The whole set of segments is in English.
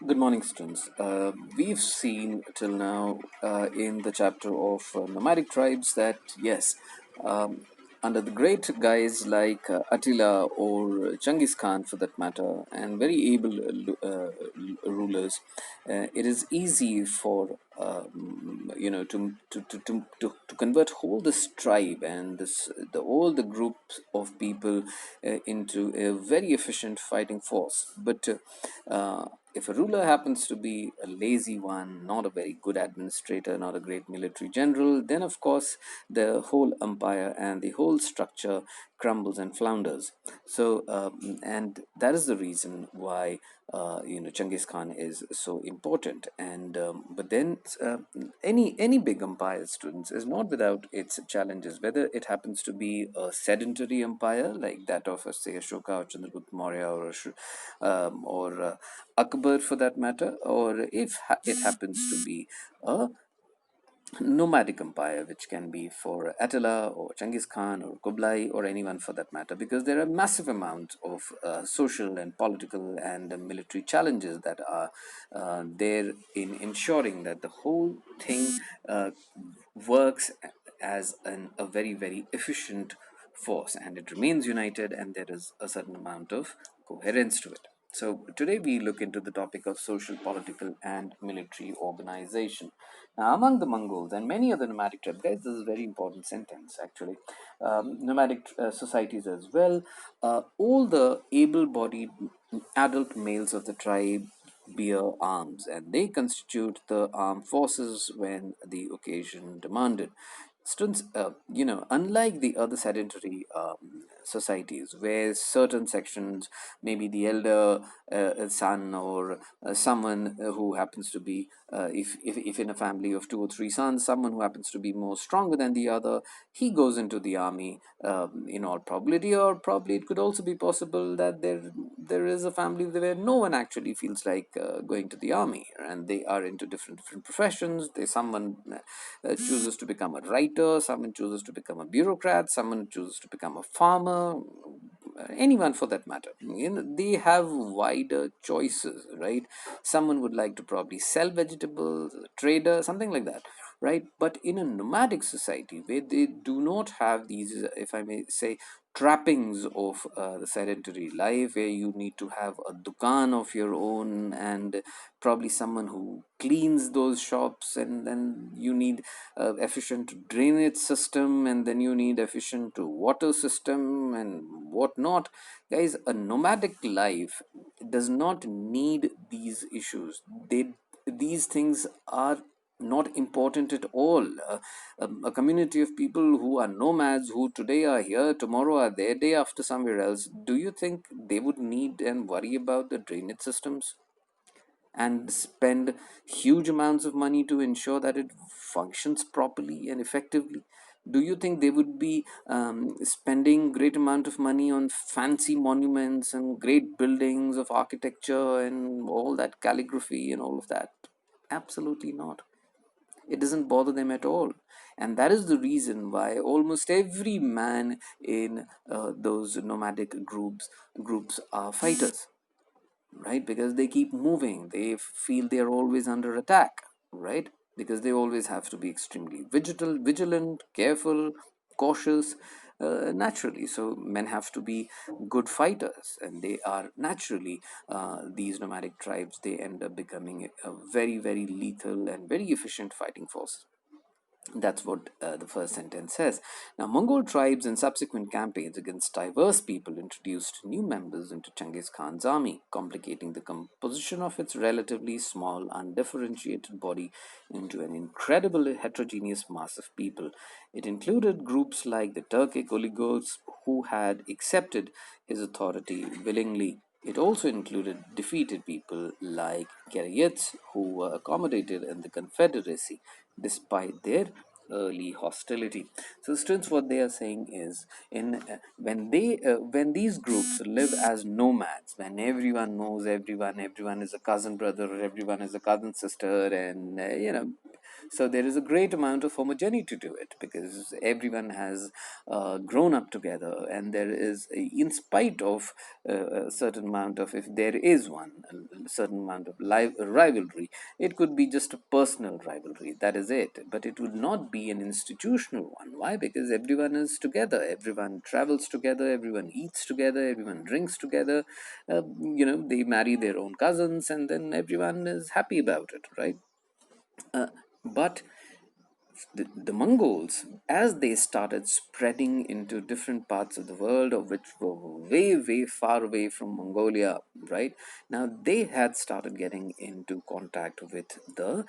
Good morning, students. We've seen till now in the chapter of nomadic tribes that, yes, um, under the great guys like Attila or Genghis Khan, for that matter, and very able rulers, it is easy for to convert whole this tribe and all the group of people into a very efficient fighting force. But if a ruler happens to be a lazy one, not a very good administrator, not a great military general, then of course the whole empire and the whole structure crumbles and flounders. So, and that is the reason why Genghis Khan is so important. And but then any big empire, students, is not without its challenges. Whether it happens to be a sedentary empire like that of, say, Ashoka or Chandragupta Maurya or Akbar, for that matter, or if it happens to be a nomadic empire, which can be for Attila or Genghis Khan or Kublai or anyone for that matter, because there are massive amounts of social and political and military challenges that are there in ensuring that the whole thing uh, works as a very, very efficient force, and it remains united, and there is a certain amount of coherence to it. So, today we look into the topic of social, political, and military organization. Now, among the Mongols and many other nomadic tribes, guys, this is a very important sentence actually. Nomadic societies as well, all the able bodied adult males of the tribe bear arms, and they constitute the armed forces when the occasion demanded. Students, unlike the other sedentary societies where certain sections, maybe the elder son or someone who happens to be, if in a family of two or three sons, someone who happens to be more stronger than the other, he goes into the army in all probability, or probably it could also be possible that there is a family where no one actually feels like going to the army, and they are into different professions. Someone chooses to become a writer, someone chooses to become a bureaucrat, someone chooses to become a farmer, anyone for that matter. They have wider choices, right? Someone would like to probably sell vegetables, a trader, something like that, right? But in a nomadic society where they do not have these, if I may say, trappings of the sedentary life, where you need to have a dukan of your own and probably someone who cleans those shops, and then you need efficient drainage system, and then you need efficient water system and whatnot. Guys, a nomadic life does not need these issues. These things are not important at all. A community of people who are nomads, who today are here, tomorrow are there, day after somewhere else, do you think they would need and worry about the drainage systems and spend huge amounts of money to ensure that it functions properly and effectively? Do you think they would be spending great amount of money on fancy monuments and great buildings of architecture and all that calligraphy and all of that? Absolutely not. It doesn't bother them at all. And that is the reason why almost every man in those nomadic groups are fighters, right? Because they keep moving, they feel they are always under attack, right? Because they always have to be extremely vigilant, careful, cautious, naturally. So men have to be good fighters, and they are naturally, these nomadic tribes, they end up becoming a very, very lethal and very efficient fighting force. That's what the first sentence says. Now, Mongol tribes and subsequent campaigns against diverse people introduced new members into Genghis Khan's army, complicating the composition of its relatively small, undifferentiated body into an incredibly heterogeneous mass of people. It included groups like the Turkic oligarchs who had accepted his authority willingly. It also included defeated people like Karayets who were accommodated in the Confederacy despite their early hostility. So, students, what they are saying is, in when these groups live as nomads, when everyone knows everyone, everyone is a cousin brother, or everyone is a cousin sister, and So there is a great amount of homogeneity to it, because everyone has grown up together, and there is, in spite of a certain amount of, if there is one, a certain amount of rivalry, it could be just a personal rivalry. That is it. But it would not be an institutional one. Why? Because everyone is together. Everyone travels together. Everyone eats together. Everyone drinks together. They marry their own cousins, and then everyone is happy about it, right? But the Mongols, as they started spreading into different parts of the world, of which were way, way far away from Mongolia, right? Now they had started getting into contact with the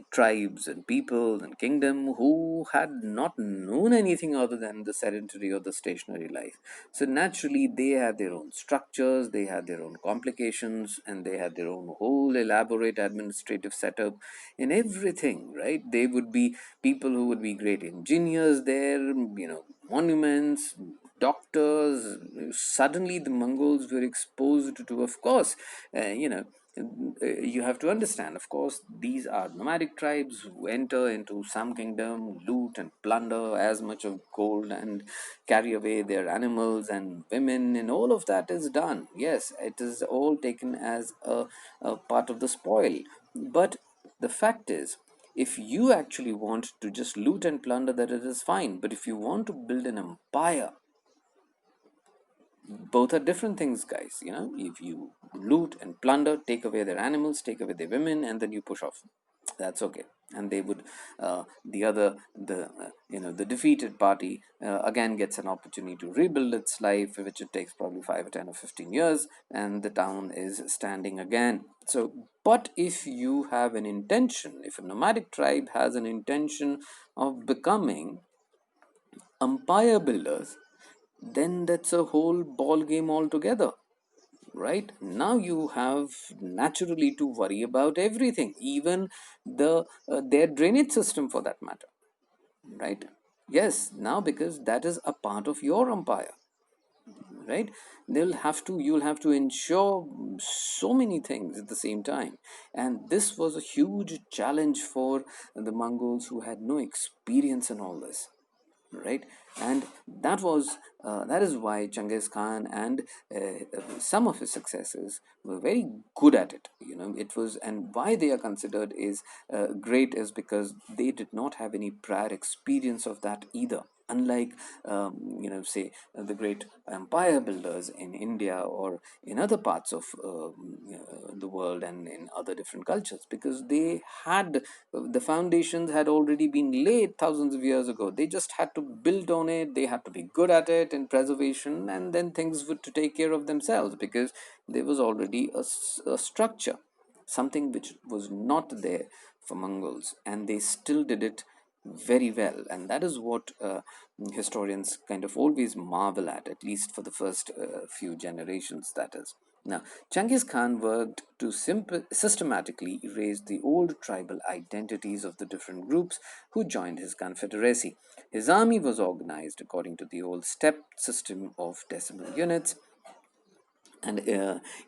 tribes and people and kingdom who had not known anything other than the sedentary or the stationary life. So naturally, they had their own structures, they had their own complications, and they had their own whole elaborate administrative setup in everything, right? They would be people who would be great engineers there, monuments, doctors. Suddenly, the Mongols were exposed to, of course, you have to understand, of course, these are nomadic tribes who enter into some kingdom, loot and plunder as much of gold, and carry away their animals and women, and all of that is done. Yes, it is all taken as a part of the spoil. But the fact is, if you actually want to just loot and plunder, that it is fine. But if you want to build an empire, both are different things, guys. If you loot and plunder, take away their animals, take away their women, and then you push off, that's okay. And they would, the defeated party again gets an opportunity to rebuild its life, which it takes probably 5 or 10 or 15 years, and the town is standing again. So, but if you have an intention, if a nomadic tribe has an intention of becoming empire builders, then that's a whole ball game altogether, right? Now you have naturally to worry about everything, even their drainage system, for that matter, right? Yes, now, because that is a part of your empire, right? You'll have to ensure so many things at the same time, and this was a huge challenge for the Mongols, who had no experience in all this, right? And that is why Genghis Khan and some of his successors were very good at it. It was, and why they are considered is great, is because they did not have any prior experience of that either. Unlike, say, the great empire builders in India or in other parts of the world and in other different cultures, because they had the foundations had already been laid thousands of years ago. They just had to build on it. They had to be good at it in preservation, and then things would to take care of themselves, because there was already a structure, something which was not there for Mongols, and they still did it very well. And that is what historians kind of always marvel at least for the first few generations, that is. Now, Genghis Khan worked to systematically erase the old tribal identities of the different groups who joined his confederacy. His army was organized according to the old step system of decimal units, and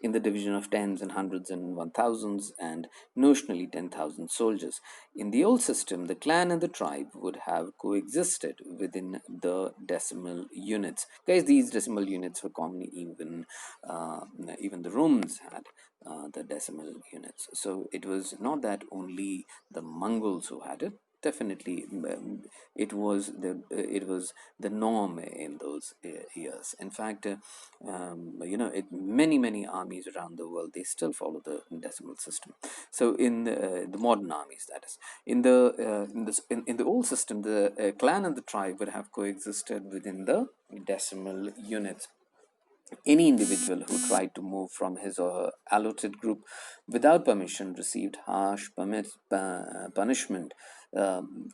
in the division of tens and hundreds and 1000s, and notionally 10,000 soldiers. In the old system, the clan and the tribe would have coexisted within the decimal units. Guys, these decimal units were common, uh, even the Romans had the decimal units. So it was not that only the Mongols who had it. Definitely, it was the norm in those years. In fact, many armies around the world, they still follow the decimal system. So in the modern armies, that is, in the old system, the clan and the tribe would have coexisted within the decimal units. Any individual who tried to move from his or her allotted group without permission received harsh punishment. Um,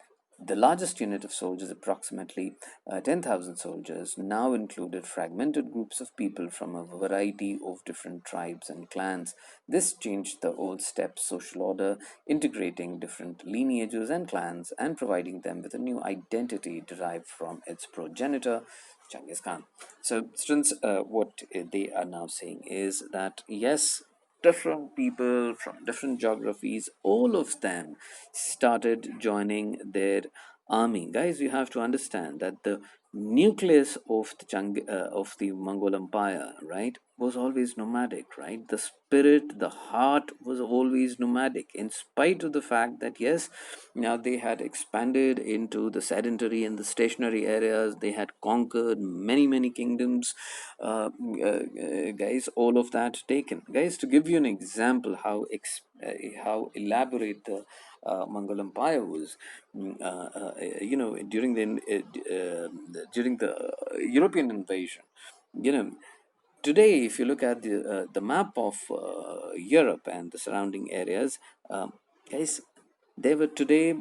the largest unit of soldiers, approximately 10,000 soldiers, now included fragmented groups of people from a variety of different tribes and clans. This changed the old steppe social order, integrating different lineages and clans and providing them with a new identity derived from its progenitor, Genghis Khan. So, students, what they are now saying is that yes, different people from different geographies, all of them started joining their army. Guys, you have to understand that the nucleus of of the Mongol Empire, right, was always nomadic, right? The spirit, the heart was always nomadic, in spite of the fact that, yes, now they had expanded into the sedentary and the stationary areas. They had conquered many, many kingdoms. Guys, all of that taken. Guys, to give you an example how elaborate the Mongol Empire was, during the European invasion, you know, today, if you look at the map of Europe and the surrounding areas, guys, there were today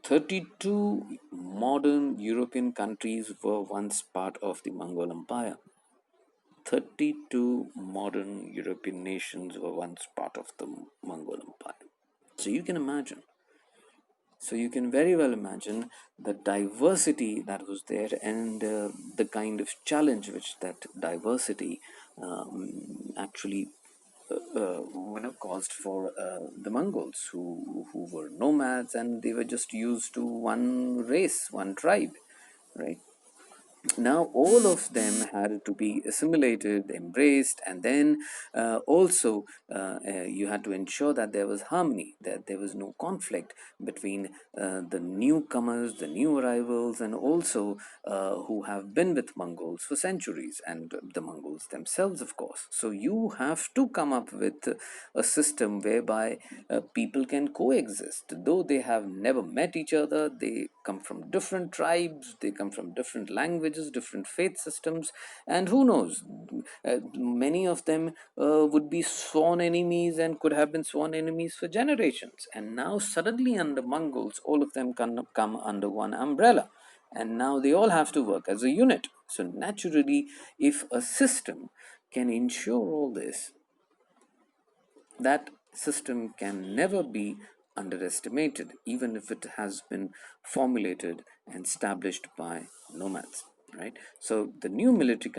32 modern European countries were once part of the Mongol Empire. 32 modern European nations were once part of the Mongol Empire. So you can imagine. So you can very well imagine the diversity that was there, and the kind of challenge which that diversity actually caused for the Mongols, who were nomads, and they were just used to one race, one tribe, right? Now all of them had to be assimilated, embraced, and then you had to ensure that there was harmony, that there was no conflict between the newcomers, the new arrivals, and also who have been with Mongols for centuries, and the Mongols themselves, of course. So you have to come up with a system whereby people can coexist, though they have never met each other. They come from different tribes, they come from different languages, different faith systems, and who knows, many of them would be sworn enemies and could have been sworn enemies for generations. And now, suddenly, under Mongols, all of them come under one umbrella. And now they all have to work as a unit. So, naturally, if a system can ensure all this, that system can never be underestimated, even if it has been formulated and established by nomads. Right? So the new military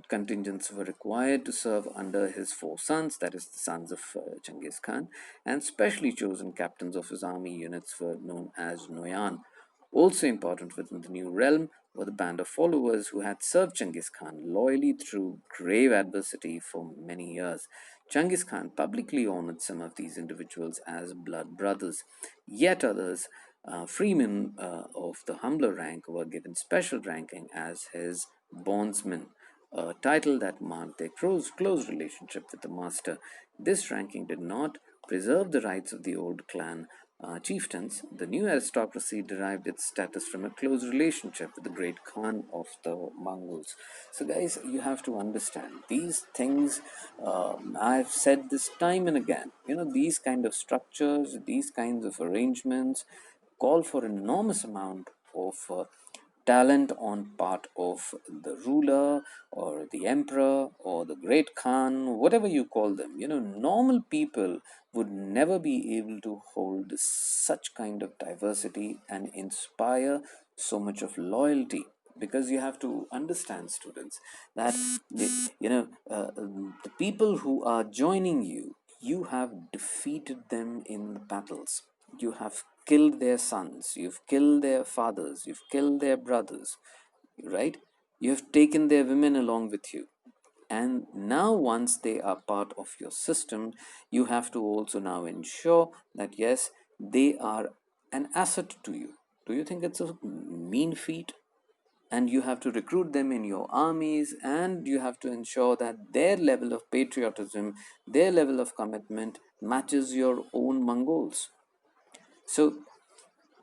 contingents were required to serve under his four sons, that is, the sons of Genghis Khan, and specially chosen captains of his army units were known as Noyan. Also important within the new realm were the band of followers who had served Genghis Khan loyally through grave adversity for many years. Genghis Khan publicly honored some of these individuals as blood brothers, yet others, freemen of the humbler rank, were given special ranking as his bondsmen, a title that marked their close relationship with the master. This ranking did not preserve the rights of the old clan chieftains. The new aristocracy derived its status from a close relationship with the great Khan of the Mongols. So, guys, you have to understand these things. I've said this time and again. These kind of structures, these kinds of arrangements call for enormous amount of talent on part of the ruler or the emperor or the great Khan, whatever you call them. Normal people would never be able to hold such kind of diversity and inspire so much of loyalty, because you have to understand, students, that the people who are joining you, you have defeated them in the battles. You have killed their sons, you've killed their fathers, you've killed their brothers, right? You have taken their women along with you. And now, once they are part of your system, you have to also now ensure that, yes, they are an asset to you. Do you think it's a mean feat? And you have to recruit them in your armies, and you have to ensure that their level of patriotism, their level of commitment matches your own Mongols. So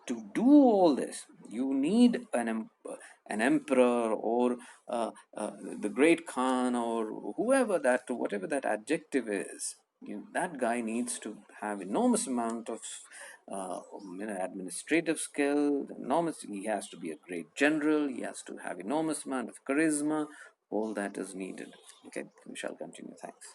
to do all this, you need an emperor, or the great Khan, or whatever that adjective is. That guy needs to have enormous amount of administrative skill. Enormous. He has to be a great general. He has to have enormous amount of charisma. All that is needed. Okay, we shall continue. Thanks.